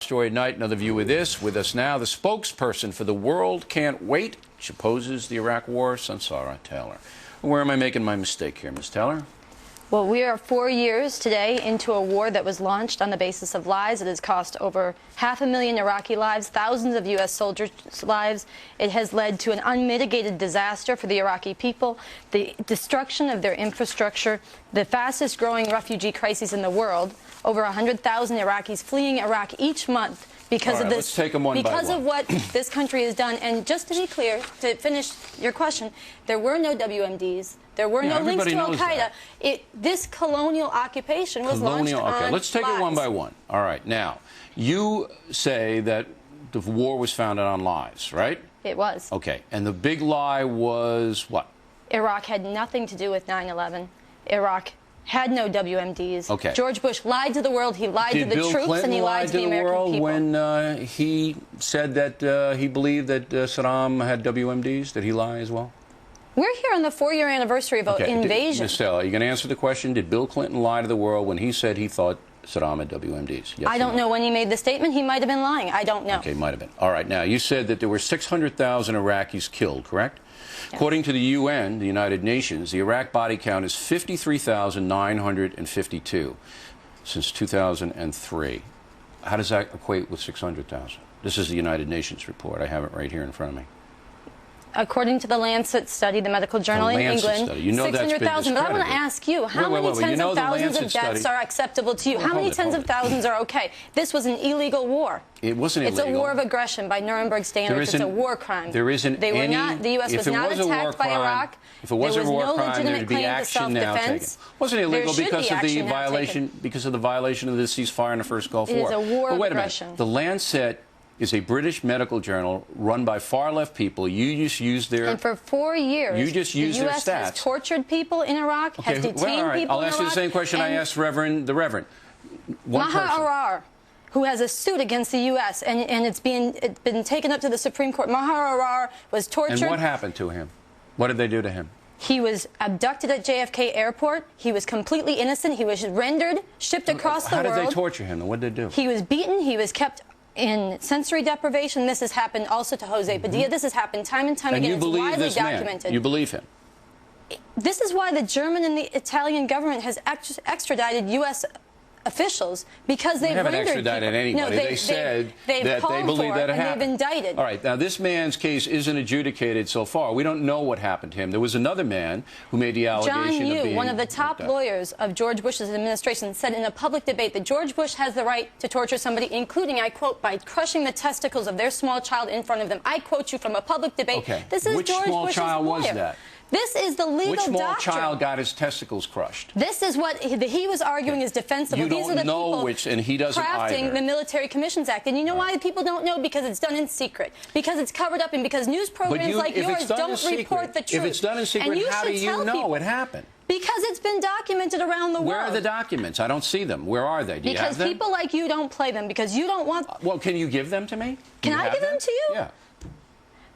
Story at night, another view of this. With us now, the spokesperson for The World Can't Wait. She opposes the Iraq War, Sansara Taylor. Where am I making my mistake here, Ms. Taylor? Well, we are 4 years today into a war that was launched on the basis of lies. It has cost over 500,000 Iraqi lives, thousands of U.S. soldiers' lives. It has led to an unmitigated disaster for the Iraqi people, the destruction of their infrastructure, the fastest growing refugee crisis in the world, over 100,000 Iraqis fleeing Iraq each month because of this, let's take them one because by of what this country has done. And just to be clear, to finish your question, there were no WMDs. There were no links to Al-Qaeda. This colonial occupation was launched on Let's take it one by one. All right. Now, you say that the war was founded on lies, right? It was. Okay. And the big lie was what? Iraq had nothing to do with 9/11. Iraq had no WMDs. Okay. George Bush lied to the world. He lied to the troops, and he lied to the American people. When he said that he believed that Saddam had WMDs? Did he lie as well? We're here on the 4-year anniversary of invasion. Ms. Taylor, are you going to answer the question? Did Bill Clinton lie to the world when he said he thought Saddam had WMDs? Yes, I don't know when he made the statement. He might have been lying. I don't know. Okay, might have been. All right. Now, you said that there were 600,000 Iraqis killed, correct? Yes. According to the UN, the United Nations, the Iraq body count is 53,952 since 2003. How does that equate with 600,000? This is the United Nations report. I have it right here in front of me. According to the Lancet study, the medical journal in England, 600,000. But I want to ask you, how many tens of thousands of deaths are acceptable to you? How many tens of thousands are okay? This was an illegal war. It wasn't illegal. It's a war of aggression by Nuremberg standards. It's a war crime. There isn't The U.S. was not attacked by Iraq. If it was a war crime, there was no legitimate claim to It self-defense. wasn't illegal because of the violation of the ceasefire in the first Gulf War. It is a war of Wait a aggression. minute. The Lancet is a British medical journal run by far-left people. You just use their... And for 4 years, you just use the their U.S. stats. has tortured people in Iraq, has detained people in Iraq. I'll ask you the same question I asked the Reverend. Maha Arar, who has a suit against the U.S., and it's been taken up to the Supreme Court. Maha Arar was tortured. And what happened to him? What did they do to him? He was abducted at JFK Airport. He was completely innocent. He was rendered, shipped across the world. How did they torture him? What did they do? He was beaten. He was kept in sensory deprivation. This has happened also to Jose Padilla. This has happened time and time again. You believe it's widely this man? documented. You believe him? This is why the German and the Italian government has extradited U.S. officials, because they've haven't rendered extradited anybody. No, they said that they believe that it happened. They've indicted. All right. Now, this man's case isn't adjudicated so far. We don't know what happened to him. There was another man who made the allegation John of being... one of the top lawyers of George Bush's administration, said in a public debate that George Bush has the right to torture somebody, including, I quote, by crushing the testicles of their small child in front of them. I quote you from a public debate. Okay. This is Which George small Bush's child lawyer. was that? This is the legal doctrine. Which small child got his testicles crushed? This is what he was arguing is defensible. You These are the don't know people which, and he doesn't crafting either. the Military Commissions Act. And you know why people don't know? Because it's done in secret. Because it's covered up, and because news programs like yours don't report the truth. If it's done in secret, how do you know it happened? Because it's been documented around the world. Where are the documents? I don't see them. Where are they? Do you have them? Because people like you don't play them, because you don't want... Well, can you give them to me? Can I give them to you? Yeah.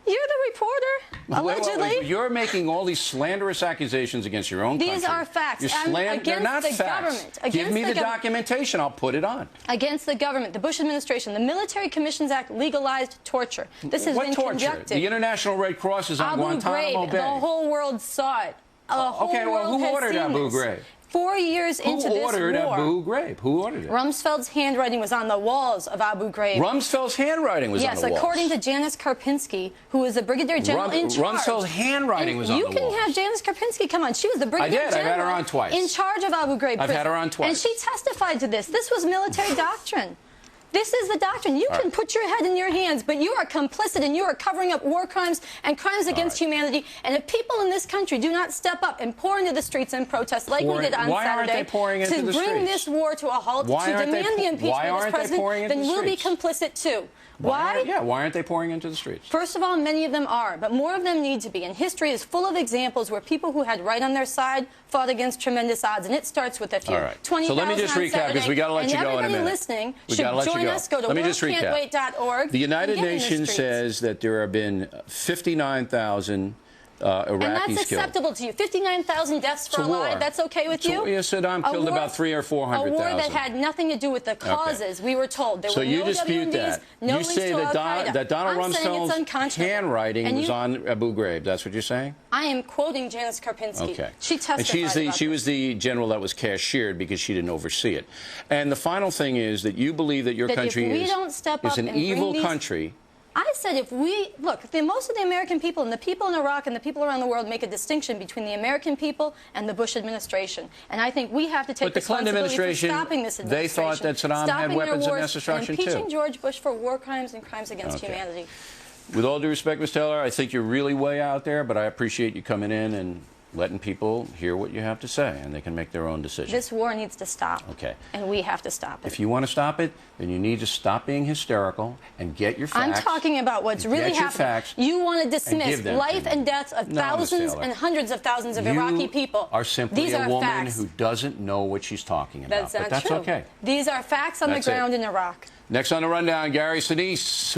You're the reporter, allegedly. Wait. You're making all these slanderous accusations against your own country. These are facts. They're not facts. Give me the documentation. I'll put it on. Against the government, the Bush administration, the Military Commissions Act legalized torture. This has been conducted. The International Red Cross is on Guantanamo Bay. The whole world saw it. Okay, well, who ordered Abu Ghraib? 4 years into this war. Who ordered Abu Ghraib? Who ordered it? Rumsfeld's handwriting was on the walls of Abu Ghraib. Rumsfeld's handwriting was on the walls? Yes, according to Janice Karpinski, who was the brigadier general in charge. Rumsfeld's handwriting was on the walls. You can have Janice Karpinski come on. She was the brigadier general. I did. I've had her on twice. In charge of Abu Ghraib prison. I've had her on twice. And she testified to this. This was military doctrine. This is the doctrine. You can put your head in your hands, but you are complicit, and you are covering up war crimes and crimes against humanity. And if people in this country do not step up and pour into the streets and protest like we did on Saturday to bring this war to a halt, to demand the impeachment of this president, then we'll be complicit too. Why? Why aren't they pouring into the streets? First of all, many of them are, but more of them need to be. And history is full of examples where people who had right on their side fought against tremendous odds, and it starts with a few. 20,000 so let me just recap, because we got to let you go in a minute. And everybody listening should join us. Go to worldcan'twait.org. The United Nations says that there have been 59,000 Iraqis and that's killed. acceptable to you. 59,000 deaths for a lie. That's okay with you? Yeah, Saddam killed about 300,000 or 400,000. A war that had nothing to do with the causes. We were told there so were you no dispute WMDs, that? no you say that Donald Rumsfeld's handwriting was on Abu Ghraib. That's what you're saying? I am quoting Janice Karpinski. Okay. She testified and she was the general that was cashiered because she didn't oversee it. And the final thing is that you believe that your country is an evil country. I said if we, look, most of the American people and the people in Iraq and the people around the world make a distinction between the American people and the Bush administration. And I think we have to take responsibility for stopping this administration. They thought that Saddam had weapons of mass destruction, too. Impeaching George Bush for war crimes and crimes against humanity. With all due respect, Ms. Taylor, I think you're really way out there, but I appreciate you coming in and letting people hear what you have to say, and they can make their own decision. This war needs to stop. Okay. And we have to stop it. If you want to stop it, then you need to stop being hysterical and get your facts. I'm talking about what's really happening. You want to dismiss life and death of thousands and hundreds of thousands of Iraqi people. You are simply a woman who doesn't know what she's talking about. That's not true. Okay. These are facts on the ground in Iraq. Next on the rundown, Gary Sinise.